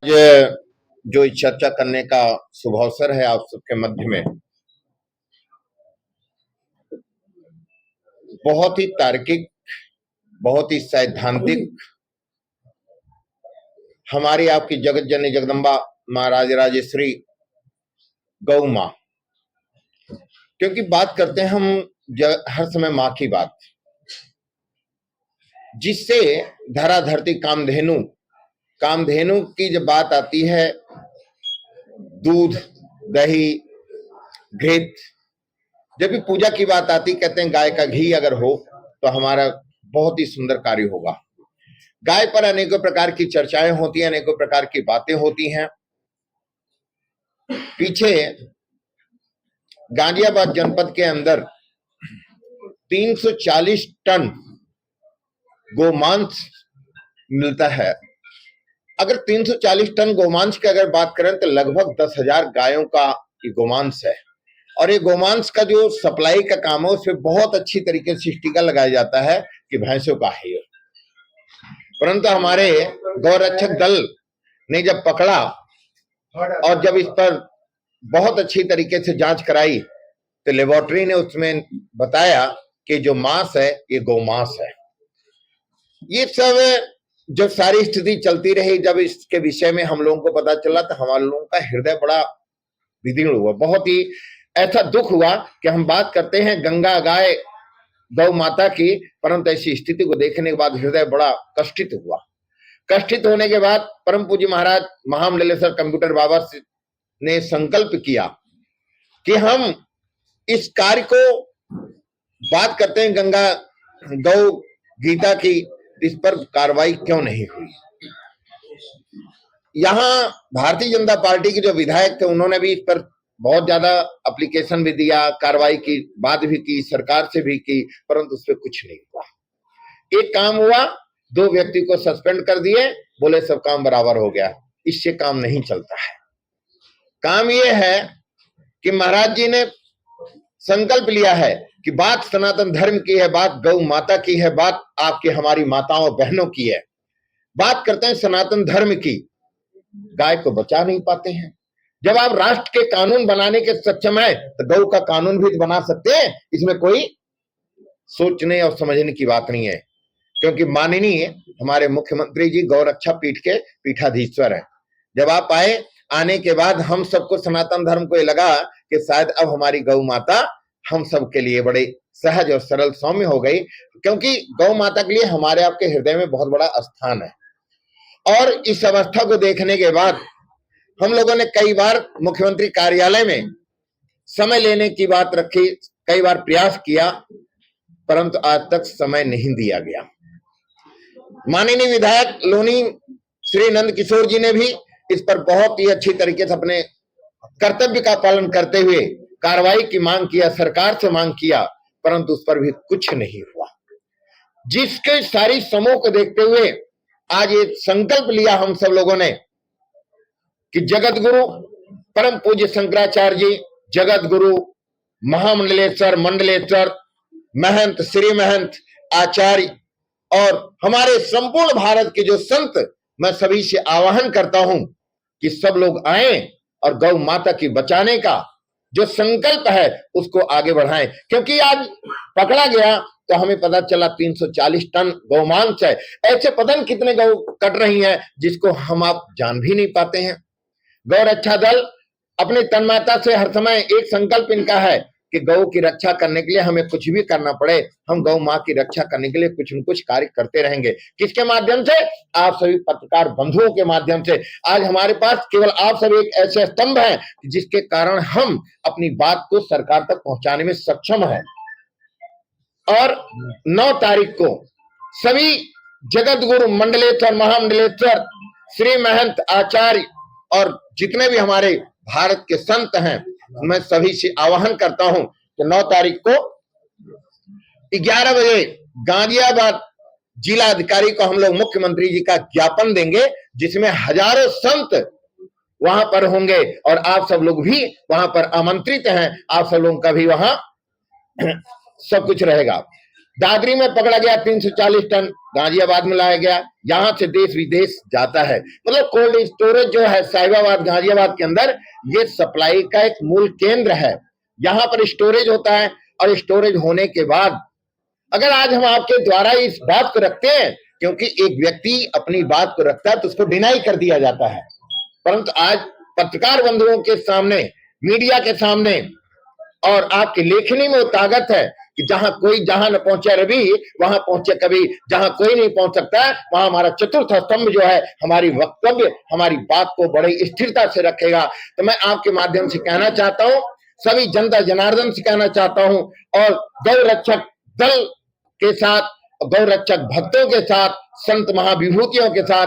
आज जो चर्चा करने का शुभ अवसर है आप सबके मध्य में, बहुत ही तार्किक, बहुत ही सैद्धांतिक, हमारी आपकी जगत जननी जगदम्बा माँ राजराजेश्वरी गौ माँ, क्योंकि बात करते हैं हम हर समय माँ की बात, जिससे धरा धरती कामधेनु की जब बात आती है, दूध दही घृत, जब भी पूजा की बात आती, कहते हैं गाय का घी अगर हो तो हमारा बहुत ही सुंदर कार्य होगा। गाय पर अनेकों प्रकार की चर्चाएं होती हैं, अनेकों प्रकार की बातें होती हैं। पीछे गाजियाबाद जनपद के अंदर 340 टन गोमांस मिलता है। अगर 340 टन गोमांस की अगर बात करें तो लगभग 10,000 गायों का ये गोमांस है, और ये गोमांस का जो सप्लाई का काम है उसमें बहुत अच्छी तरीके से टीका लगाया जाता है कि भैंसों का है। परंतु हमारे गौरक्षक दल ने जब पकड़ा और जब इस पर बहुत अच्छी तरीके से जांच कराई तो लेबोरेटरी ने उसमें बताया कि जो मांस है ये गोमांस है। ये सब जब सारी स्थिति चलती रही, जब इसके विषय में हम लोगों को पता चला तो हमारे लोगों का हृदय बड़ा विदीर्ण हुआ, बहुत ही ऐसा दुख हुआ कि हम बात करते हैं गंगा गाय गौ माता की, परंतु ऐसी स्थिति को देखने के बाद हृदय बड़ा कष्टित हुआ। कष्टित होने के बाद परम पूज्य महाराज महामंडलेश्वर कंप्यूटर बाबा ने संकल्प किया कि हम इस कार्य को बात करते हैं गंगा गौ गीता की, इस पर कार्रवाई क्यों नहीं हुई। यहां भारतीय जनता पार्टी के जो विधायक थे उन्होंने भी इस पर बहुत ज्यादा एप्लीकेशन भी दिया, कार्रवाई की बात भी की, सरकार से भी की, परंतु उस पर कुछ नहीं हुआ। एक काम हुआ, 2 व्यक्ति को सस्पेंड कर दिए, बोले सब काम बराबर हो गया। इससे काम नहीं चलता है। काम यह है कि महाराज जी ने संकल्प लिया है कि बात सनातन धर्म की है, बात गौ माता की है, बात आपकी हमारी माताओं बहनों की है। बात करते हैं सनातन धर्म की, गाय को बचा नहीं पाते हैं। जब आप राष्ट्र के कानून बनाने के सक्षम है तो गौ का कानून भी बना सकते हैं, इसमें कोई सोचने और समझने की बात नहीं है। क्योंकि माननीय हमारे मुख्यमंत्री जी गौरक्षा पीठ के पीठाधीश्वर हैं। जब आप आने के बाद हम सबको सनातन धर्म को ये लगा कि शायद अब हमारी गौ माता हम सब के लिए बड़े सहज और सरल सौम्य हो गई, क्योंकि गौ माता के लिए हमारे आपके हृदय में बहुत बड़ा स्थान है। और इस अवस्था को देखने के बाद हम लोगों ने कई बार मुख्यमंत्री कार्यालय में समय लेने की बात रखी, कई बार प्रयास किया, परंतु आज तक समय नहीं दिया गया। माननीय विधायक लोनी श्री नंद किशोर जी ने भी इस पर बहुत ही अच्छी तरीके से अपने कर्तव्य का पालन करते हुए कार्रवाई की मांग किया, सरकार से मांग किया, परंतु उस पर भी कुछ नहीं हुआ। जिसके सारी समूह को देखते हुए आज ये संकल्प लिया हम सब लोगों ने कि जगत गुरु परम पूज्य शंकराचार्य जी, जगत गुरु महामंडलेश्वर मंडलेश्वर महंत श्री महंत आचार्य और हमारे संपूर्ण भारत के जो संत, मैं सभी से आह्वान करता हूं कि सब लोग आए और गौ माता की बचाने का जो संकल्प है उसको आगे बढ़ाएं। क्योंकि आज पकड़ा गया तो हमें पता चला 340 टन गौमांस है। ऐसे पता नहीं कितने गौ कट रही हैं जिसको हम आप जान भी नहीं पाते हैं। गौरक्षा दल अपने तन माता से हर समय एक संकल्प इनका है कि गौ की रक्षा करने के लिए हमें कुछ भी करना पड़े, हम गौ माँ की रक्षा करने के लिए कुछ न कुछ कार्य करते रहेंगे। किसके माध्यम से? आप सभी पत्रकार बंधुओं के माध्यम से। आज हमारे पास केवल आप सभी एक ऐसे स्तंभ हैं जिसके कारण हम अपनी बात को सरकार तक पहुंचाने में सक्षम है। और 9 तारीख को सभी जगत गुरु मंडलेश्वर महामंडलेश्वर श्री महंत आचार्य और जितने भी हमारे भारत के संत हैं, मैं सभी से आह्वान करता हूं कि 9 तारीख को 11 बजे गाजियाबाद जिला अधिकारी को हम लोग मुख्यमंत्री जी का ज्ञापन देंगे, जिसमें हजारों संत वहां पर होंगे और आप सब लोग भी वहां पर आमंत्रित हैं। आप सब लोगों का भी वहां सब कुछ रहेगा। दादरी में पकड़ा गया 340 टन, गाजियाबाद में लाया गया, यहां से देश विदेश जाता है। मतलब कोल्ड स्टोरेज जो है साहिबाबाद गाजियाबाद के अंदर, ये सप्लाई का एक मूल केंद्र है। यहां पर स्टोरेज होता है, और स्टोरेज होने के बाद अगर आज हम आपके द्वारा इस बात को रखते हैं, क्योंकि एक व्यक्ति अपनी बात को रखता है तो उसको डिनाई कर दिया जाता है, परंतु आज पत्रकार बंधुओं के सामने, मीडिया के सामने, और आपकी लेखनी में वो ताकत है कि जहां कोई जहां न पहुंचे रवि, वहां पहुंचे कभी। जहां कोई नहीं पहुंच सकता, वहां हमारा चतुर्थ स्तंभ जो है, हमारी वक्तव्य, हमारी बात को बड़ी स्थिरता से रखेगा। तो मैं आपके माध्यम से कहना चाहता हूं, सभी जनता जनार्दन से कहना चाहता हूं, और गौ रक्षक दल के साथ, गौ रक्षक भक्तों के साथ, संत महाविभूतियों के साथ,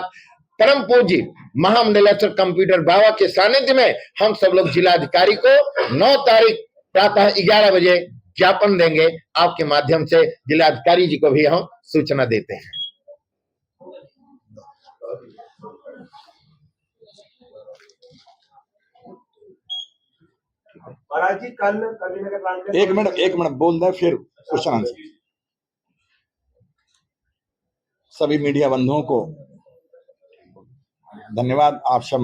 परम पूज्य महामंडलेश्वर कंप्यूटर बाबा के सानिध्य में हम सब लोग जिलाधिकारी को 9 तारीख प्रातः 11 बजे ज्ञापन देंगे। आपके माध्यम से जिलाधिकारी जी को भी हम सूचना देते हैं। महाराज जी, कल एक मिनट बोल दे, फिर क्वेश्चन आंसर। सभी मीडिया बंधुओं को धन्यवाद, आप सब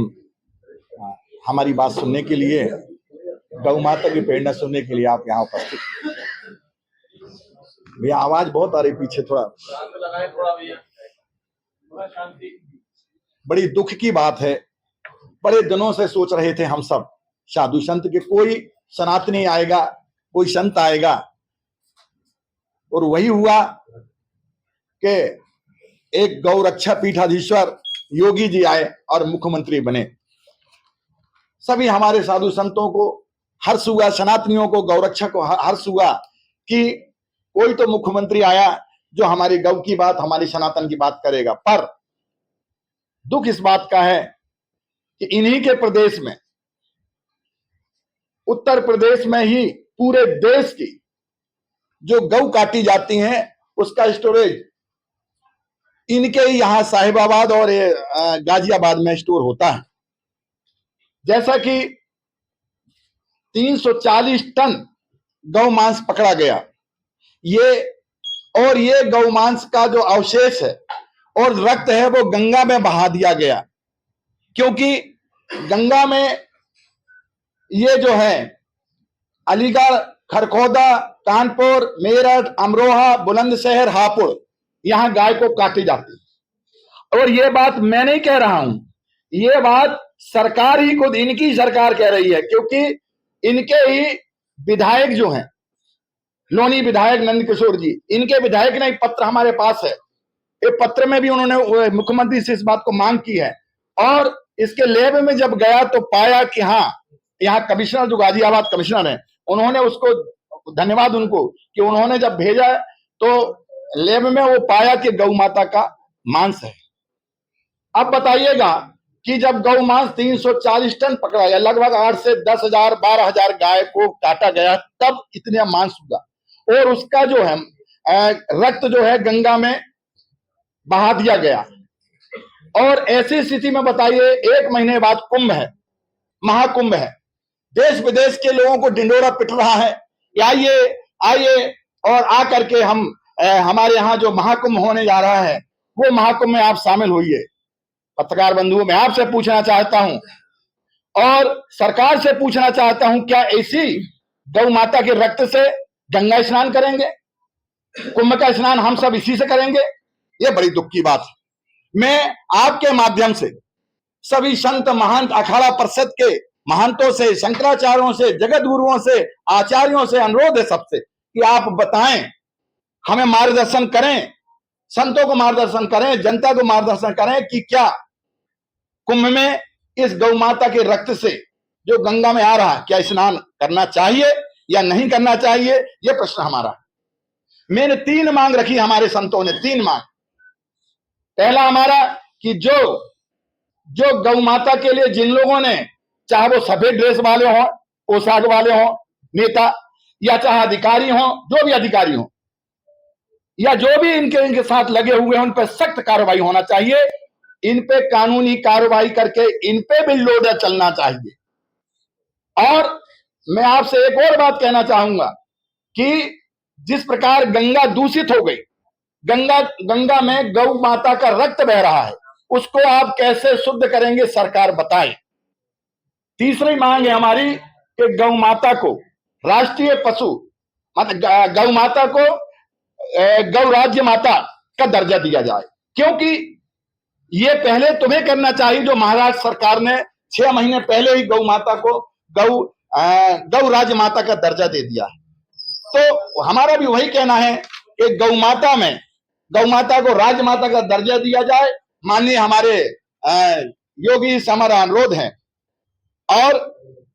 हमारी बात सुनने के लिए, गौ माता की प्रेरणा सुनने के लिए आप यहाँ उपस्थित। भैया आवाज बहुत आ रही पीछे, थोड़ा बड़ी दुख की बात है। बड़े दिनों से सोच रहे थे हम सब साधु संत के कोई सनातनी आएगा, कोई संत आएगा, और वही हुआ कि एक गौ रक्षा पीठाधीश्वर योगी जी आए और मुख्यमंत्री बने। सभी हमारे साधु संतों को हर्ष हुआ, सनातनियों को, गौरक्षा को हर्ष हुआ कि कोई तो मुख्यमंत्री आया जो हमारी गौ की बात, हमारी सनातन की बात करेगा। पर दुख इस बात का है कि इन्हीं के प्रदेश में, उत्तर प्रदेश में ही पूरे देश की जो गौ काटी जाती हैं उसका स्टोरेज इनके ही यहां साहिबाबाद और गाजियाबाद में स्टोर होता है। जैसा कि 340 टन गौ मांस पकड़ा गया, ये गौ मांस का जो अवशेष है और रक्त है वो गंगा में बहा दिया गया, क्योंकि गंगा में ये जो है अलीगढ़, खरखोदा, कानपुर, मेरठ, अमरोहा, बुलंदशहर, हापुड़, यहां गाय को काटी जाती है। और ये बात मैं नहीं कह रहा हूं, ये बात सरकार ही खुद, इनकी सरकार कह रही है, क्योंकि इनके ही विधायक जो हैं, लोनी विधायक नंद किशोर जी, इनके विधायक ने एक पत्र हमारे पास है। एक पत्र में भी उन्होंने मुख्यमंत्री से इस बात को मांग की है, और इसके लेब में जब गया तो पाया कि हाँ, यहाँ कमिश्नर जो गाजियाबाद कमिश्नर है, उन्होंने उसको, धन्यवाद उनको कि उन्होंने जब भेजा तो लेब में वो पाया कि गौ माता का मांस है। अब बताइएगा कि जब गौ मांस 340 टन पकड़ा गया, लगभग 8 से 10,000 12,000 गाय को काटा गया, तब इतने मांस हुआ, और उसका जो है रक्त जो है गंगा में बहा दिया गया। और ऐसी स्थिति में बताइए, 1 महीने बाद कुंभ है, महाकुंभ है, देश विदेश के लोगों को ढिंडोरा पिट रहा है, आइए और आकर के हम हमारे यहाँ जो महाकुंभ होने जा रहा है वो महाकुंभ में आप शामिल होइए। पत्रकार बंधुओं, मैं आपसे पूछना चाहता हूं और सरकार से पूछना चाहता हूं, क्या ऐसी गौ माता के रक्त से गंगा स्नान करेंगे? कुंभ का स्नान हम सब इसी से करेंगे? ये बड़ी दुख की बात है। मैं आपके माध्यम से सभी संत महंत, अखाड़ा परिषद के महंतों से, शंकराचार्यों से, जगत गुरुओं से, आचार्यों से अनुरोध है सबसे कि आप बताएं, हमें मार्गदर्शन करें, संतों को मार्गदर्शन करें, जनता को मार्गदर्शन करें कि क्या कुंभ में इस गौ माता के रक्त से जो गंगा में आ रहा है, क्या स्नान करना चाहिए या नहीं करना चाहिए? यह प्रश्न हमारा। मैंने 3 मांग रखी, हमारे संतों ने 3 मांग। पहला हमारा कि जो गौ माता के लिए जिन लोगों ने, चाहे वो सफेद ड्रेस वाले हों, पोशाक वाले हों, नेता, या चाहे अधिकारी हों, जो भी अधिकारी हों, या जो भी इनके साथ लगे हुए हैं, उन पर सख्त कार्रवाई होना चाहिए। इन पे कानूनी कार्रवाई करके इन पे भी लोडर चलना चाहिए। और मैं आपसे एक और बात कहना चाहूंगा कि जिस प्रकार गंगा दूषित हो गई, गंगा में गौ माता का रक्त बह रहा है, उसको आप कैसे शुद्ध करेंगे, सरकार बताए। तीसरी मांग है हमारी कि गौ माता को राष्ट्रीय पशु, मतलब गौ माता को गौ राज्य माता का दर्जा दिया जाए, क्योंकि ये पहले तुम्हें करना चाहिए जो महाराष्ट्र सरकार ने 6 महीने पहले ही गौ माता को गौ राज्य माता का दर्जा दे दिया है। तो हमारा भी वही कहना है कि गौ माता को राज्य माता का दर्जा दिया जाए। माननीय हमारे योगी से हमारा अनुरोध है। और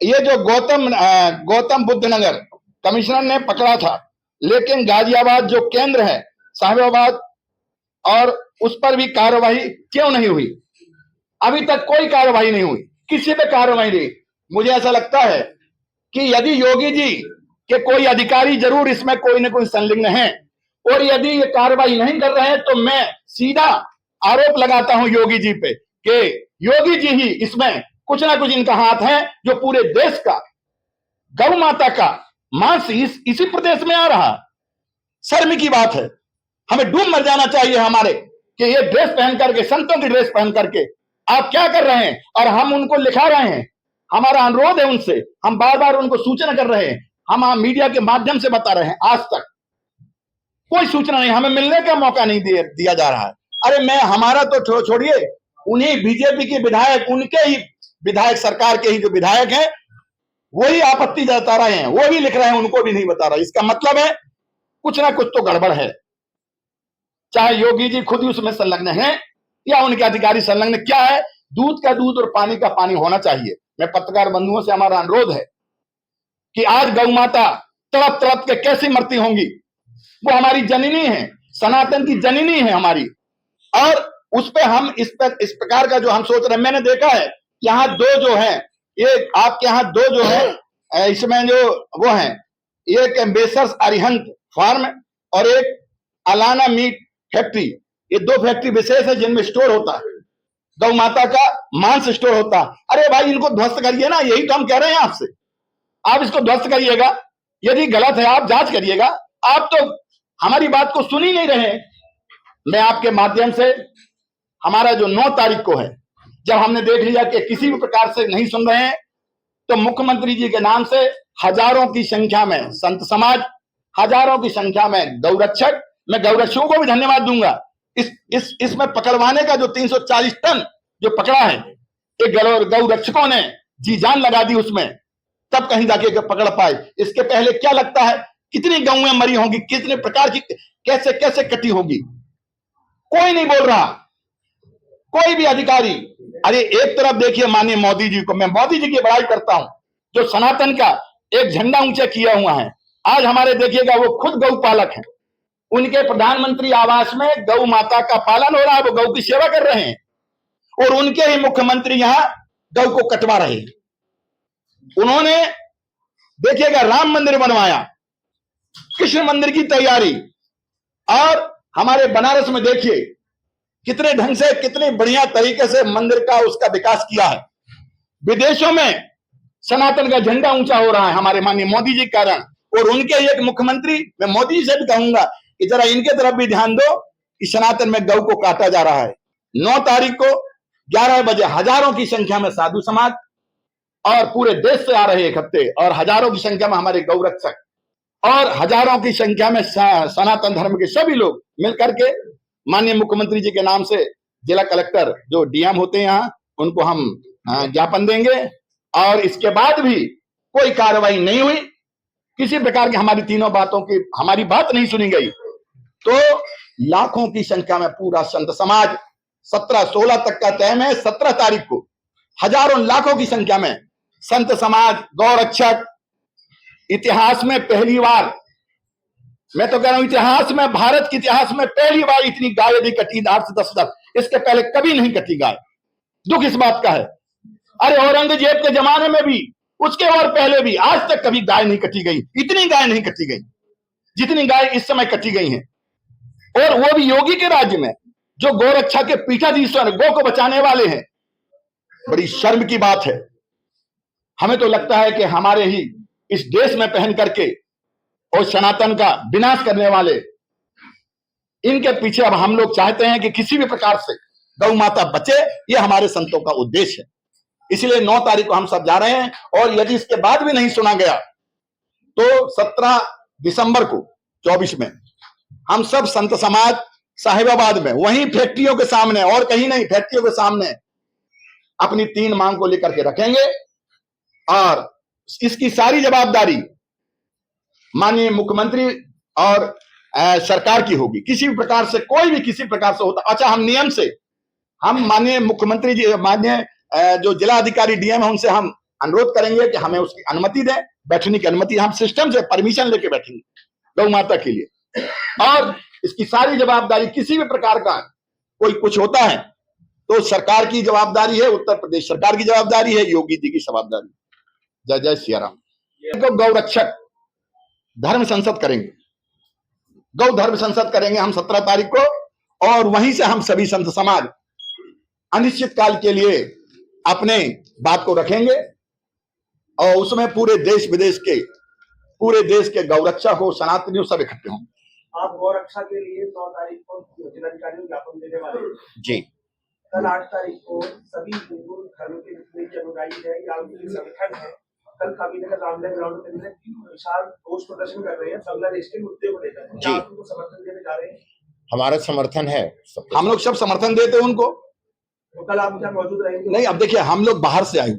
ये जो गौतम बुद्ध नगर कमिश्नर ने पकड़ा था, लेकिन गाजियाबाद जो केंद्र है साहिबाबाद, और उस पर भी कार्रवाई क्यों नहीं हुई? अभी तक कोई कार्रवाई नहीं हुई, किसी पे कार्रवाई नहीं। मुझे ऐसा लगता है कि यदि योगी जी के कोई अधिकारी जरूर इसमें कोई न कोई संलिग्न है, और यदि ये कार्रवाई नहीं कर रहे हैं तो मैं सीधा आरोप लगाता हूं योगी जी पे कि योगी जी ही इसमें कुछ ना कुछ इनका हाथ है, जो पूरे देश का गौ माता का मांस इसी प्रदेश में आ रहा। शर्म की बात है, हमें डूब मर जाना चाहिए हमारे कि ये ड्रेस पहन करके, संतों की ड्रेस पहन करके आप क्या कर रहे हैं। और हम उनको लिखा रहे हैं, हमारा अनुरोध है उनसे, हम बार बार उनको सूचना कर रहे हैं, हम मीडिया के माध्यम से बता रहे हैं, आज तक कोई सूचना नहीं, हमें मिलने का मौका नहीं दिया जा रहा है। अरे हमारा तो छोड़िए, उन्हीं बीजेपी के विधायक, उनके ही विधायक, सरकार के ही जो विधायक हैं, वही आपत्ति जता रहे हैं, वो भी लिख रहे हैं, उनको भी नहीं बता रहे। इसका मतलब है कुछ ना कुछ तो गड़बड़ है, चाहे योगी जी खुद ही उसमें संलग्न है या उनके अधिकारी संलग्न। क्या है, दूध का दूध और पानी का पानी होना चाहिए। मैं पत्रकार बंधुओं से हमारा अनुरोध है कि आज गौ माता तड़प तड़प के कैसी मरती होंगी, वो हमारी जननी है, सनातन की जननी है हमारी, और उस पे हम इस प्रकार का जो हम सोच रहे हैं। मैंने देखा है यहाँ दो जो है, एक आपके यहाँ दो जो है, इसमें जो वो है, एक बेसर्स अरिहंत फार्म और एक अलाना मीट फैक्ट्री, ये 2 फैक्ट्री विशेष है जिनमें स्टोर होता है, गौ माता का मांस स्टोर होता है। अरे भाई, इनको ध्वस्त करिए ना, यही तो हम कह रहे हैं आपसे। आप इसको ध्वस्त करिएगा, यदि गलत है आप जांच करिएगा। आप तो हमारी बात को सुन ही नहीं रहे। मैं आपके माध्यम से, हमारा जो 9 तारीख को है, जब हमने देख लिया कि किसी भी प्रकार से नहीं सुन रहे हैं, तो मुख्यमंत्री जी के नाम से हजारों की संख्या में संत समाज, हजारों की संख्या में गौरक्षक, मैं गौरक्षकों को भी धन्यवाद दूंगा। इसमें पकड़वाने का जो 340 टन जो पकड़ा है, एक गौरक्षकों ने जी जान लगा दी उसमें, तब कहीं जाके पकड़ पाए। इसके पहले क्या लगता है कितनी गौएं मरी होंगी, कितने प्रकार की, कैसे कैसे कटी होगी, कोई नहीं बोल रहा, कोई भी अधिकारी। अरे एक तरफ देखिए माननीय मोदी जी को, मैं मोदी जी की बड़ाई करता हूं, जो सनातन का एक झंडा ऊंचा किया हुआ है। आज हमारे देखिएगा वो खुद गौ पालक हैं, उनके प्रधानमंत्री आवास में गौ माता का पालन हो रहा है, वो गौ की सेवा कर रहे हैं, और उनके ही मुख्यमंत्री यहां गौ को कटवा रहे हैं। उन्होंने देखिएगा राम मंदिर बनवाया, कृष्ण मंदिर की तैयारी, और हमारे बनारस में देखिए कितने ढंग से, कितने बढ़िया तरीके से मंदिर का उसका विकास किया है। विदेशों में सनातन का झंडा ऊंचा हो रहा है हमारे माननीय मोदी जी के कारण, और उनके एक मुख्यमंत्री, मैं मोदी जी से भी कहूंगा कि जरा इनके तरफ भी ध्यान दो कि सनातन में गौ को काटा जा रहा है। 9 तारीख को 11 बजे हजारों की संख्या में साधु समाज और पूरे देश से आ रहे एक हफ्ते, और हजारों की संख्या में हमारे गौरक्षक, और हजारों की संख्या में सनातन धर्म के सभी लोग मिलकर के माननीय मुख्यमंत्री जी के नाम से जिला कलेक्टर जो डीएम होते हैं यहाँ, उनको हम ज्ञापन देंगे। और इसके बाद भी कोई कार्रवाई नहीं हुई, किसी प्रकार की हमारी तीनों बातों की हमारी बात नहीं सुनी गई, तो लाखों की संख्या में पूरा संत समाज, 17-16 तक का टाइम है, 17 तारीख को हजारों लाखों की संख्या में संत समाज, गौरक्षक, इतिहास में पहली बार, मैं तो कह रहा हूं इतिहास में, भारत के इतिहास में पहली बार इतनी गाय यदि कटी 8 से 10 हजार, इसके पहले कभी नहीं कटी गाय। दुख इस बात का है। अरे औरंगजेब के जमाने में भी, उसके और पहले भी आज तक कभी गाय नहीं कटी गई, इतनी गाय नहीं कटी गई जितनी गाय इस समय कटी गई हैं, और वो भी योगी के राज्य में, जो गौरक्षा के पीठाधीश्वर, गौ को बचाने वाले हैं। बड़ी शर्म की बात है। हमें तो लगता है कि हमारे ही इस देश में पहन करके और सनातन का विनाश करने वाले, इनके पीछे अब हम लोग चाहते हैं कि किसी भी प्रकार से गौ माता बचे। ये हमारे संतों का उद्देश्य है। इसलिए 9 तारीख को हम सब जा रहे हैं, और यदि इसके बाद भी नहीं सुना गया तो 17 दिसंबर को 24 में हम सब संत समाज साहिबाबाद में, वहीं फैक्ट्रियों के सामने, और कहीं नहीं, फैक्ट्रियों के सामने अपनी 3 मांग को लेकर के रखेंगे। और इसकी सारी जवाबदारी माननीय मुख्यमंत्री और सरकार की होगी। किसी भी प्रकार से, कोई भी किसी प्रकार से होता, अच्छा, हम नियम से, हम माननीय मुख्यमंत्री जी, माननीय जो जिला अधिकारी डीएम है, उनसे हम अनुरोध करेंगे कि हमें उसकी अनुमति दें, बैठने की अनुमति। हम सिस्टम से परमिशन लेके बैठेंगे गौ माता के लिए। और इसकी सारी जवाबदारी, किसी भी प्रकार का कोई कुछ होता है तो सरकार की जवाबदारी है, उत्तर प्रदेश सरकार की जवाबदारी है, योगी जी की जवाबदारी। जय जय सिया राम। गौ रक्षक धर्म संसद करेंगे, गौ धर्म संसद करेंगे हम 17 तारीख को, और वहीं से हम सभी संत समाज अनिश्चित काल के लिए अपने बात को रखेंगे, और उसमें पूरे देश विदेश के, पूरे देश के गौ रक्षक हो, सनातनियों सब इकट्ठे होंगे। आप गौ रक्षा के लिए 9 तारीख को जिलाधिकारी को ज्ञापन देने वाले हैं। जी। कल 8 तारीख को सभी हिंदू धर्म के जितने भी अनुयायी है या उनके संगठन है, कल काबीनगर रामदेव ग्राउंड में विशाल रोष प्रदर्शन कर रहे हैं बांग्लादेश के मुद्दे को लेकर। क्या आप उनको समर्थन देने जा रहे हैं? हमारा समर्थन है, हम लोग सब समर्थन देते हैं उनको। तो कल आप क्या मौजूद रहेंगे? नहीं, अब देखिए, हम लोग बाहर से आए,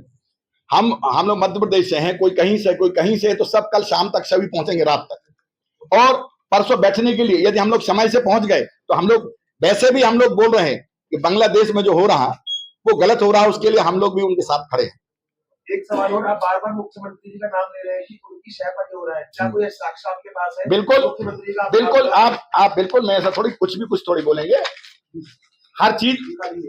हम लोग मध्य प्रदेश से हैं, कोई कहीं से, कोई कहीं से, तो सब कल शाम तक सभी पहुंचेंगे, रात तक। और परसों बैठने के लिए यदि हम लोग समय से पहुंच गए तो हम लोग, वैसे भी हम लोग बोल रहे हैं कि बांग्लादेश में जो हो रहा वो गलत हो रहा है, उसके लिए हम लोग भी उनके साथ खड़े हैं। एक सवाल और, आप बार-बार मुख्यमंत्री जी का नाम ले रहे हैं कि उनकी शय पर हो रहा है, क्या कोई साक्ष्य आपके पास है? बिल्कुल, मुख्यमंत्री का बिल्कुल, आप बिल्कुल, मैं ऐसा थोड़ी कुछ थोड़ी बोलेंगे, हर चीज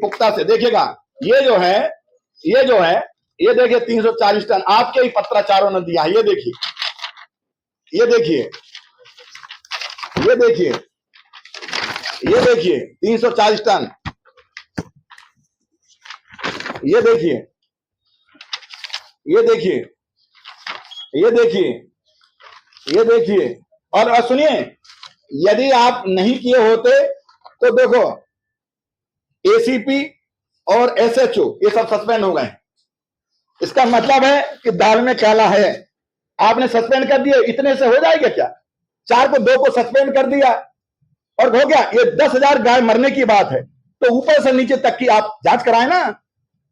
पुख्ता से देखिएगा। ये जो है, ये देखिए 340 टन आपके ही पत्राचारों ने दिया। ये देखिए, ये देखिए, ये देखिए, ये देखिए 340 टन, ये देखिए, ये देखिए, ये देखिए, ये देखिए। और सुनिए, यदि आप नहीं किए होते तो देखो, एसीपी और एसएचओ ये सब सस्पेंड हो गए। इसका मतलब है कि दाल में काला है। आपने सस्पेंड कर दिए, इतने से हो जाएगा क्या? 4 को 2 को सस्पेंड कर दिया और हो गया। ये 10,000 गाय मरने की बात है, तो ऊपर से नीचे तक की आप जांच कराए ना,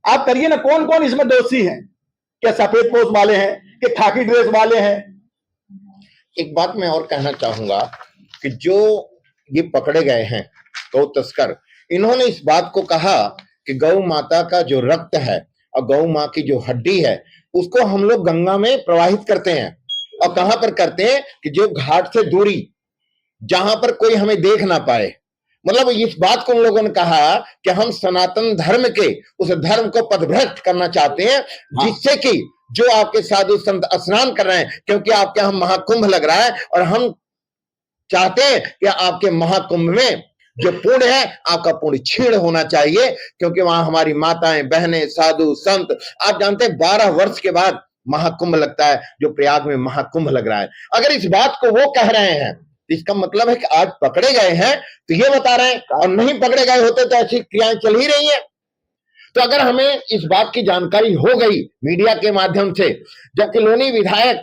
आप करिए ना, कौन कौन इसमें दोषी हैं? क्या सफेद पोश वाले हैं, कि खाकी ड्रेस वाले हैं? एक बात मैं और कहना चाहूंगा कि जो ये पकड़े गए हैं गौ तस्कर, इन्होंने इस बात को कहा कि गौ माता का जो रक्त है और गौ माँ की जो हड्डी है उसको हम लोग गंगा में प्रवाहित करते हैं। और कहां पर करते हैं? कि जो घाट से दूरी, जहां पर कोई हमें देख ना पाए। मतलब इस बात को उन लोगों ने कहा कि हम सनातन धर्म के उस धर्म को पदभ्रष्ट करना चाहते हैं, जिससे कि जो आपके साधु संत स्नान कर रहे हैं, क्योंकि आपके यहाँ महाकुंभ लग रहा है और हम चाहते हैं कि आपके महाकुंभ में जो पुण्य है, आपका पुण्य क्षीण होना चाहिए, क्योंकि वहां हमारी माताएं, बहनें, साधु संत, आप जानते हैं 12 वर्ष के बाद महाकुंभ लगता है, जो प्रयाग में महाकुंभ लग रहा है। अगर इस बात को वो कह रहे हैं, इसका मतलब है कि आज पकड़े गए हैं तो ये बता रहे हैं, और नहीं पकड़े गए होते तो ऐसी क्रियाएं चल ही रही है। तो अगर हमें इस बात की जानकारी हो गई मीडिया के माध्यम से, जब किलोनी विधायक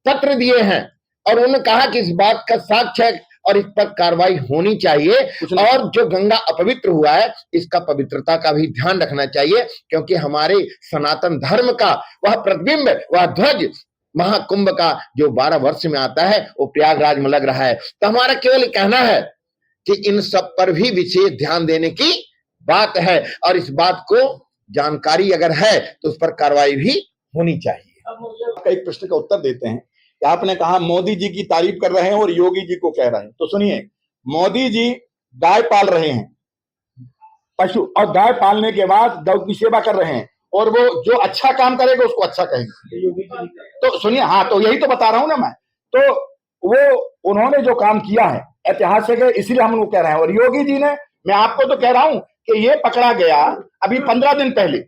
पत्र दिए हैं और उन्होंने कहा कि इस बात का साक्ष्य है और इस पर कार्रवाई होनी चाहिए, और जो गंगा अपवित्र हुआ है इसका पवित्रता का भी ध्यान रखना चाहिए, क्योंकि हमारे सनातन धर्म का वह प्रतिबिंब, वह ध्वज महाकुंभ का जो 12 वर्ष में आता है वो प्रयागराज में लग रहा है। तो हमारा केवल कहना है कि इन सब पर भी विशेष ध्यान देने की बात है, और इस बात को जानकारी अगर है तो उस पर कार्रवाई भी होनी चाहिए। कई प्रश्न का उत्तर देते हैं कि आपने कहा मोदी जी की तारीफ कर रहे हैं और योगी जी को कह रहे हैं, तो सुनिए, मोदी जी गाय पाल रहे हैं, पशु, और गाय पालने के बाद गौ की सेवा कर रहे हैं, और वो जो अच्छा काम करेगा उसको अच्छा कहेंगे। तो सुनिए, हाँ, तो यही तो बता रहा हूं ना मैं। तो वो उन्होंने जो काम किया है ऐतिहासिक है, इसीलिए हम उनको कह रहे हैं। और योगी जी ने, मैं आपको तो कह रहा हूं कि ये पकड़ा गया अभी 15 दिन पहले।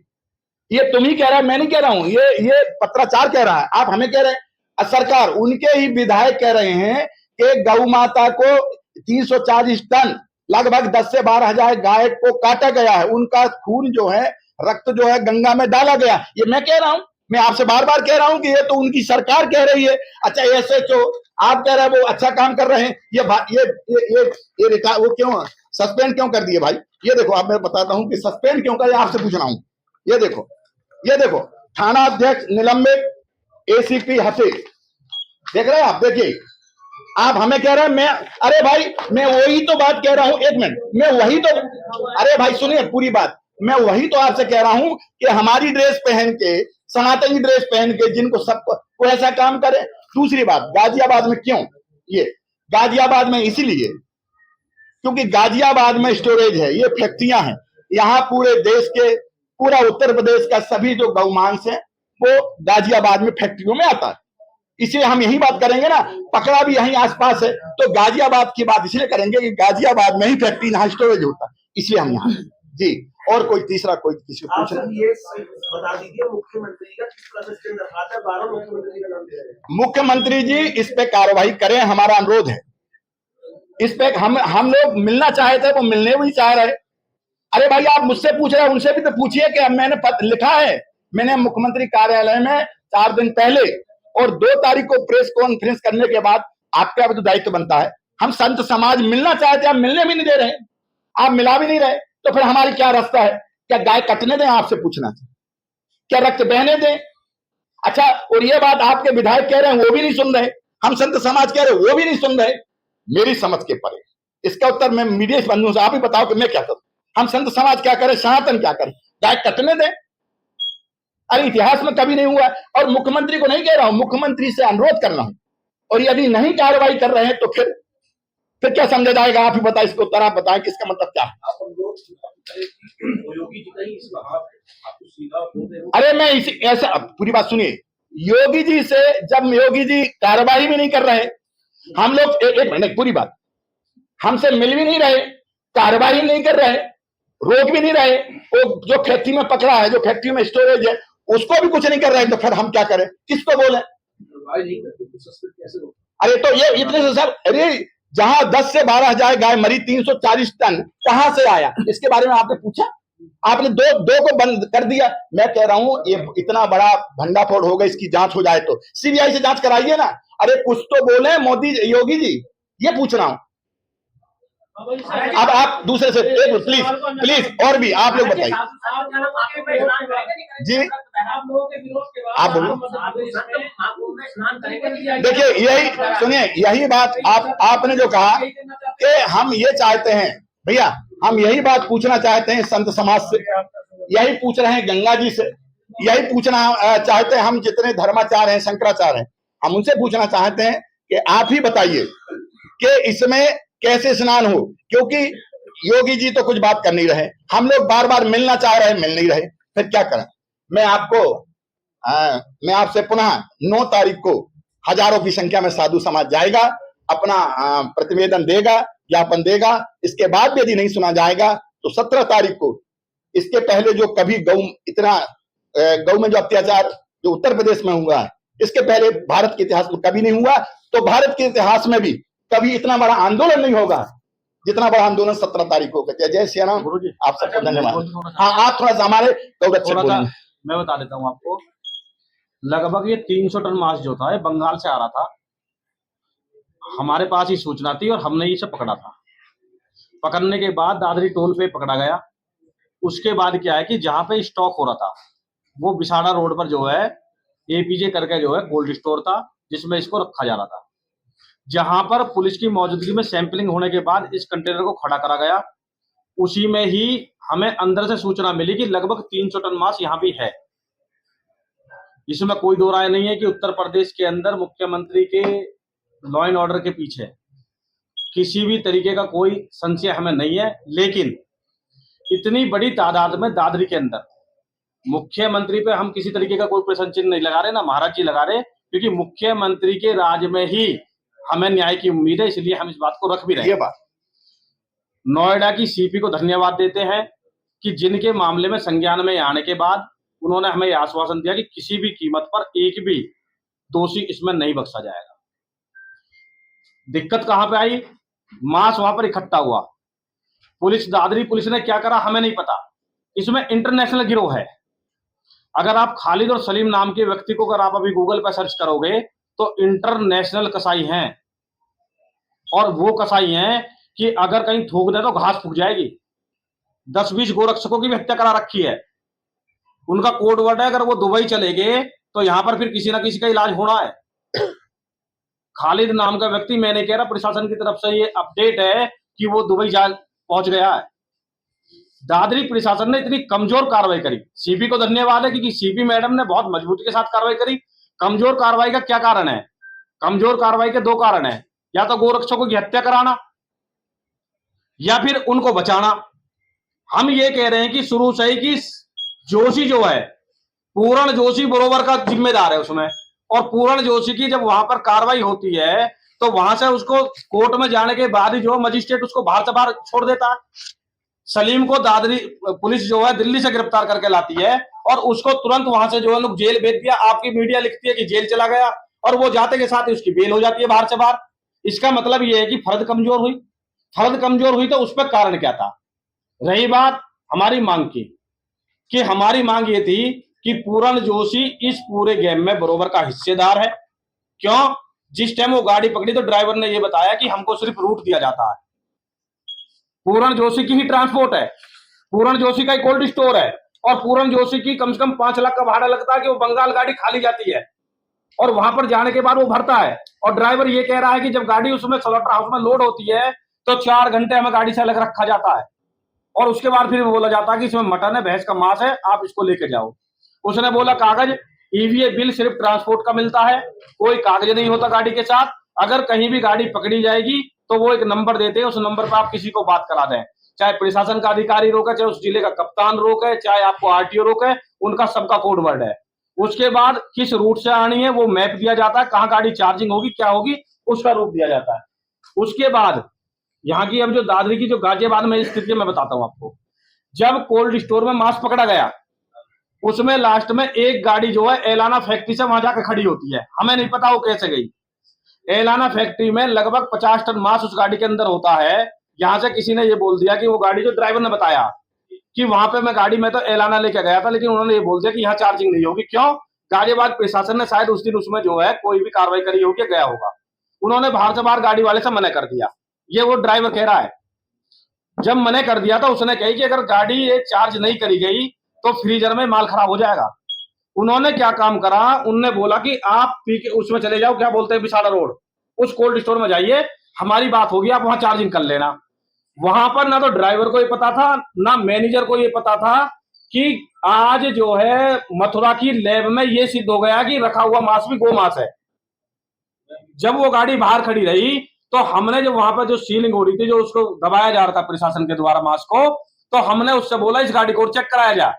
ये तुम ही कह रहा है, मैं नहीं कह रहा हूं, ये पत्राचार कह रहा है, आप हमें कह रहे हैं। सरकार, उनके ही विधायक कह रहे हैं कि गौ माता को 340 टन लगभग 10 से 12 हजार गाय को काटा गया है, उनका खून जो है, रक्त जो है गंगा में डाला गया। ये मैं कह रहा हूं, मैं आपसे बार बार कह रहा हूं कि ये तो उनकी सरकार कह रही है। अच्छा एसएचओ आप कह रहे हैं वो अच्छा काम कर रहे हैं, ये वो क्यों सस्पेंड क्यों कर दिए भाई? ये देखो, आप मैं बताता हूं कि सस्पेंड क्यों कर, आपसे पूछ रहा हूं। ये देखो थाना अध्यक्ष निलंबित, एसीपी हफीज, देख रहे हैं आप? देखिए, आप हमें कह रहे हैं मैं, अरे भाई मैं वही तो बात कह रहा हूं, एक मिनट, मैं वही तो, अरे भाई सुनिए पूरी बात, मैं वही तो आपसे कह रहा हूं कि हमारी ड्रेस पहन के, सनातनी ड्रेस पहन के जिनको सबको कोई ऐसा काम करे। दूसरी बात, गाजियाबाद में क्यों? ये गाजियाबाद में इसीलिए क्योंकि गाजियाबाद में स्टोरेज है, ये फैक्ट्रियां हैं, यहाँ पूरे देश के, पूरा उत्तर प्रदेश का सभी जो गौमांस है वो गाजियाबाद में फैक्ट्रियों में आता है। इसलिए हम यही बात करेंगे ना, पकड़ा भी यहीं आसपास है, तो गाजियाबाद की बात इसलिए करेंगे कि गाजियाबाद में ही फैक्ट्री यहाँ स्टोरेज होता है, इसलिए हम यहाँ जी। और कोई तीसरा कोई किसी आप सर ये बता दीजिए मुख्यमंत्री का किस तरह से स्टैंड रखा था? 12 मुख्यमंत्री का नाम दे रहे हैं। मुख्यमंत्री जी इस पे कार्रवाई करें, हमारा अनुरोध है। इस पे हम लोग मिलना चाहे थे, वो मिलने भी चाह रहे। अरे भाई आप मुझसे पूछ रहे हैं, उनसे भी तो पूछिए कि मैंने लिखा है, मैंने मुख्यमंत्री कार्यालय में 4 दिन पहले और 2 तारीख को प्रेस कॉन्फ्रेंस करने के बाद, आपका भी तो दायित्व बनता है। हम संत समाज मिलना चाहते हैं, आप मिलने भी नहीं दे रहे, आप मिला भी नहीं रहे, तो फिर हमारी क्या रास्ता है? क्या गाय कटने दें? आपसे पूछना, क्या रक्त बहने दें? अच्छा, और ये बात आपके विधायक कह रहे हैं, वो भी नहीं सुन रहे, हम संत समाज कह रहे हैं, वो भी नहीं सुन रहे, मेरी समझ के परे। इसका उत्तर मैं मीडिया बंधुओं से, आप ही बताओ कि मैं क्या करूं? हम संत समाज क्या करें, सनातन क्या करें? गाय कटने दें? अरे इतिहास में कभी नहीं हुआ। और मुख्यमंत्री को नहीं कह रहा हूं, मुख्यमंत्री से अनुरोध कर रहा हूं, और यदि नहीं कार्रवाई कर रहे हैं तो फिर क्या समझा जाएगा? आप ही बताएं, इसको उत्तर आप बताएं कि इसका मतलब क्या है? योगी जी का ही इसका हाथ है, आपको सीधा बोल रहे हो। अरे मैं इसी ऐसा, पूरी बात सुनिए, योगी जी से जब योगी जी कार्रवाई भी नहीं कर रहे, हम लोग एक मिनट, पूरी बात, हमसे मिल भी नहीं रहे, कार्रवाई नहीं कर रहे, रोक भी नहीं रहे, वो जो फैक्ट्री में पकड़ा है, जो फैक्ट्री में स्टोरेज है, उसको भी कुछ नहीं कर रहे, तो फिर हम क्या करें? किसको बोले? अरे तो ये इतने से सब, अरे जहां 10 से 12 हजार गाय मरी, 340 टन कहां से आया? इसके बारे में आपने पूछा? आपने दो को बंद कर दिया। मैं कह रहा हूं ये इतना बड़ा भंडाफोड़ हो गया, इसकी जांच हो जाए तो सीबीआई से जांच कराइए ना। अरे कुछ तो बोले मोदी योगी जी, ये पूछ रहा हूं। अब आप दूसरे से प्लीज और भी आप लोग बताइए जी, आप बोलो। देखिए यही सुनिए, यही बात आपने जो कहा कि हम ये चाहते हैं, भैया हम यही बात पूछना चाहते हैं संत समाज से, यही पूछ रहे हैं गंगा जी से, यही पूछना चाहते हैं हम जितने धर्माचार्य हैं, शंकराचार्य हैं, हम उनसे पूछना चाहते हैं कि आप ही बताइए कि इसमें कैसे स्नान हो, क्योंकि योगी जी तो कुछ बात कर नहीं रहे, हम लोग बार बार मिलना चाह रहे हैं, मिल नहीं रहे, फिर क्या करें? मैं आपसे पुनः 9 तारीख को हजारों की संख्या में साधु समाज जाएगा, अपना प्रतिवेदन देगा, ज्ञापन देगा। इसके बाद भी यदि नहीं सुना जाएगा तो 17 तारीख को, इसके पहले जो कभी गौ में जो अत्याचार जो उत्तर प्रदेश में हुआ है, इसके पहले भारत के इतिहास में कभी नहीं हुआ, तो भारत के इतिहास में भी कभी इतना बड़ा आंदोलन नहीं होगा जितना बड़ा आंदोलन 17 तारीख को। जय श्री राम, आप सबको धन्यवाद। हाँ, आप थोड़ा सा हमारे मैं बता देता हूँ आपको, लगभग ये 300 टन मांस जो था, बंगाल से आ रहा था, हमारे पास ही सूचना थी और हमने इसे पकड़ा था। पकड़ने के बाद दादरी टोल पे पकड़ा गया। उसके बाद क्या है कि जहां पे स्टॉक हो रहा था वो बिसाड़ा रोड पर जो है एपीजे करके जो है कोल्ड स्टोर था, जिसमें इसको रखा जा रहा था। जहां पर पुलिस की मौजूदगी में सैंपलिंग होने के बाद इस कंटेनर को खड़ा करा गया, उसी में ही हमें अंदर से सूचना मिली कि लगभग 300 टन मांस यहाँ भी है। इसमें कोई दो राय नहीं है कि उत्तर प्रदेश के अंदर मुख्यमंत्री के लॉ एंड ऑर्डर के पीछे किसी भी तरीके का कोई संशय हमें नहीं है। लेकिन इतनी बड़ी तादाद में दादरी के अंदर मुख्यमंत्री पे हम किसी तरीके का कोई प्रश्न चिन्ह नहीं लगा रहे, ना महाराज जी लगा रहे, क्योंकि मुख्यमंत्री के राज में ही हमें न्याय की उम्मीद है, इसलिए हम इस बात को रख भी रहे हैं। नोएडा की सीपी को धन्यवाद देते हैं कि जिनके मामले में संज्ञान में आने के बाद उन्होंने हमें आश्वासन दिया कि किसी भी कीमत पर एक भी दोषी इसमें नहीं बख्शा जाएगा। दिक्कत कहां पे आई? मांस वहां पर इकट्ठा हुआ, पुलिस, दादरी पुलिस ने क्या करा हमें नहीं पता। इसमें इंटरनेशनल गिरोह है। अगर आप खालिद और सलीम नाम के व्यक्ति को अगर आप अभी गूगल पर सर्च करोगे तो इंटरनेशनल कसाई हैं, और वो कसाई हैं कि अगर कहीं थूक दे तो घास फूक जाएगी। 10-20 गोरक्षकों की भी हत्या करा रखी है। उनका कोड वर्ड है, अगर वो दुबई चले गए तो यहां पर फिर किसी ना किसी का इलाज होना है। खालिद नाम का व्यक्ति, मैं नहीं कह रहा, प्रशासन की तरफ से ये अपडेट है कि वो दुबई जा पहुंच गया है। दादरी प्रशासन ने इतनी कमजोर कार्रवाई करी। सीपी को धन्यवाद है कि सीपी मैडम ने बहुत मजबूती के साथ कार्रवाई करी। कमजोर कार्रवाई का क्या कारण है? कमजोर कार्रवाई के 2 कारण है, या तो गोरक्षकों की हत्या कराना या फिर उनको बचाना। हम ये कह रहे हैं कि शुरू से ही कि जोशी जो है, पूरण जोशी बरोबर का जिम्मेदार है उसमें, और पूरण जोशी की जब वहां पर कार्रवाई होती है तो वहां से उसको कोर्ट में जाने के बाद ही जो मजिस्ट्रेट उसको बाहर से बाहर छोड़ देता है। सलीम को दादरी पुलिस जो है दिल्ली से गिरफ्तार करके लाती है और उसको तुरंत वहां से जो है लोग जेल भेज दिया। आपकी मीडिया लिखती है कि जेल चला गया, और वो जाते के साथ ही उसकी बेल हो जाती है बाहर से बाहर। इसका मतलब ये है कि फर्द कमजोर हुई। फर्द कमजोर हुई तो उस पर कारण क्या था? रही बात हमारी मांग की, कि हमारी मांग ये थी कि पूरण जोशी इस पूरे गेम में बरोबर का हिस्सेदार है। क्यों? जिस टाइम वो गाड़ी पकड़ी तो ड्राइवर ने ये बताया कि हमको सिर्फ रूट दिया जाता है। पूरण जोशी की ही ट्रांसपोर्ट है, पूरण जोशी का ही कोल्ड स्टोर है, और पूरण जोशी की कम से कम 5 लाख का भाड़ा लगता है कि वो बंगाल गाड़ी खाली जाती है और वहां पर जाने के बाद वो भरता है। और ड्राइवर ये कह रहा है कि जब गाड़ी उसमें स्लॉटर हाउस में लोड होती है तो 4 घंटे हमें गाड़ी से अलग रखा जाता है, और उसके बाद फिर बोला जाता है कि इसमें मटन है, भैंस का मांस है, आप इसको लेके जाओ। उसने बोला कागज, ईवीए बिल सिर्फ ट्रांसपोर्ट का मिलता है, कोई कागज नहीं होता गाड़ी के साथ। अगर कहीं भी गाड़ी पकड़ी जाएगी तो वो एक नंबर देते हैं, उस नंबर पर आप किसी को बात करा दें, चाहे प्रशासन का अधिकारी रोके, चाहे उस जिले का कप्तान रोके, चाहे आपको आरटीओ रोके, उनका सबका कोड वर्ड है। उसके बाद किस रूट से आनी है वो मैप दिया जाता है, कहाँ गाड़ी चार्जिंग होगी, क्या होगी, उसका रूट दिया जाता है। उसके बाद यहाँ की अब जो दादरी की जो गाजियाबाद में स्थिति मैं बताता हूँ आपको। जब कोल्ड स्टोर में मांस पकड़ा गया, उसमें लास्ट में एक गाड़ी जो है एलाना फैक्ट्री से वहां जाकर खड़ी होती है, हमें नहीं पता वो कैसे गई। एलाना फैक्ट्री में लगभग 50 टन मांस उस गाड़ी के अंदर होता है। यहां से किसी ने ये बोल दिया कि वो गाड़ी, जो ड्राइवर ने बताया कि वहां पे मैं गाड़ी में तो एलाना लेके गया था, लेकिन उन्होंने ये बोल दिया कि यहाँ चार्जिंग नहीं होगी। क्यों? गाजियाबाद प्रशासन ने शायद उस दिन उसमें जो है कोई भी कार्रवाई करी होगी, गया होगा, उन्होंने बाहर से बाहर गाड़ी वाले से मना कर दिया। ये वो ड्राइवर कह रहा है। जब मना कर दिया था उसने कही कि अगर गाड़ी ये चार्ज नहीं करी गई तो फ्रीजर में माल खराब हो जाएगा। उन्होंने क्या काम करा, उनने बोला कि आप पी के उसमें चले जाओ, क्या बोलते हैं, विशाला रोड, उस कोल्ड स्टोर में जाइए, हमारी बात होगी, आप वहां चार्जिंग कर लेना। वहां पर ना तो ड्राइवर को ये पता था, ना मैनेजर को ये पता था कि आज जो है मथुरा की लैब में ये सिद्ध हो गया कि रखा हुआ मांस भी गो मांस है। जब वो गाड़ी बाहर खड़ी रही तो हमने जो वहां पर जो सीलिंग हो रही थी, जो उसको दबाया जा रहा था प्रशासन के द्वारा मांस को, तो हमने उससे बोला इस गाड़ी को चेक कराया जाए।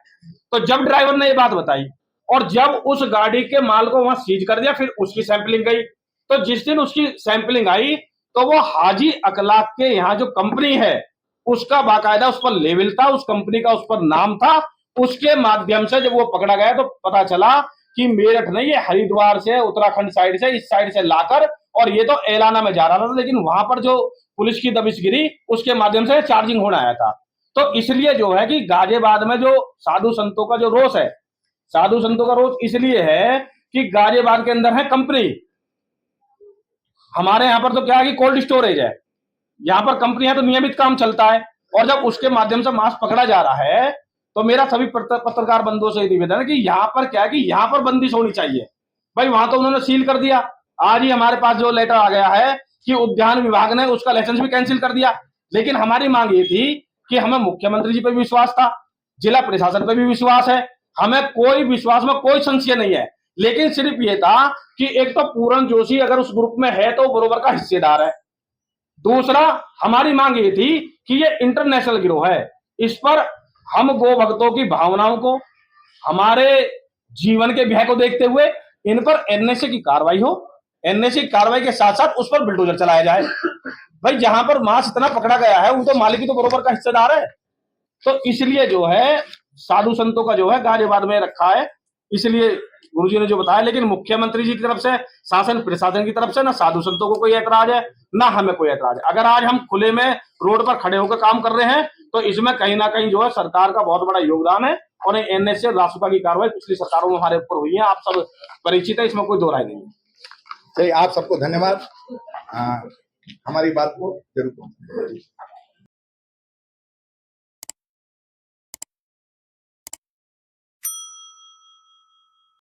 तो जब ड्राइवर ने ये बात बताई और जब उस गाड़ी के माल को वहां सीज कर दिया, फिर उसकी सैंपलिंग गई। तो जिस दिन उसकी सैंपलिंग आई तो वो हाजी अखलाक के यहाँ जो कंपनी है उसका बाकायदा उस पर लेवल था, उस कंपनी का उस पर नाम था। उसके माध्यम से जब वो पकड़ा गया तो पता चला कि मेरठ नहीं, ये हरिद्वार से, उत्तराखंड साइड से, इस साइड से लाकर, और ये तो एलाना में जा रहा था, लेकिन वहां पर जो पुलिस की दबिश गिरी उसके माध्यम से चार्जिंग होने आया था। तो इसलिए जो है कि गाजियाबाद में जो साधु संतों का जो रोष है, साधु संतों का रोष इसलिए है कि गाजियाबाद के अंदर है कंपनी। हमारे यहाँ पर तो क्या है कि कोल्ड स्टोरेज है, यहाँ पर कंपनी है तो नियमित काम चलता है, और जब उसके माध्यम से मांस पकड़ा जा रहा है तो मेरा सभी पत्रकार बंधुओं से निवेदन है कि यहाँ पर क्या है कि यहाँ पर बंदिश होनी चाहिए। भाई वहां तो उन्होंने सील कर दिया, आज ही हमारे पास जो लेटर आ गया है कि उद्यान विभाग ने उसका लाइसेंस भी कैंसिल कर दिया। लेकिन हमारी मांग ये थी कि हमें मुख्यमंत्री जी पे भी विश्वास था, जिला प्रशासन पे भी विश्वास है, हमें कोई विश्वास में कोई संशय नहीं है, लेकिन सिर्फ ये था कि एक तो पूरण जोशी अगर उस ग्रुप में है तो बरोबर का हिस्सेदार है। दूसरा हमारी मांग ये थी कि ये इंटरनेशनल गिरोह है, इस पर हम गो भक्तों की भावनाओं को, हमारे जीवन के भय को देखते हुए इन पर एनएसए की कार्रवाई हो। एनएसए की कार्रवाई के साथ साथ उस पर बुलडोजर चलाया जाए। भाई जहां पर मांस इतना पकड़ा गया है वो तो मालिक ही तो बरोबर का हिस्सेदार है। तो इसलिए जो है साधु संतों का जो है गाजियाबाद में रखा है, इसलिए गुरुजी ने जो बताया। लेकिन मुख्यमंत्री जी की तरफ से, शासन प्रशासन की तरफ से ना साधु संतों को कोई ऐतराज है, ना हमें कोई ऐतराज है। अगर आज हम खुले में रोड पर खड़े होकर काम कर रहे हैं तो इसमें कहीं ना कहीं जो है सरकार का बहुत बड़ा योगदान है। और एनएसए रासुका की कार्रवाई पिछली सरकारों में हमारे ऊपर हुई है, आप सब परिचित है, इसमें कोई दो राय नहीं है। चलिए, आप सबको धन्यवाद, हमारी बात को जरूर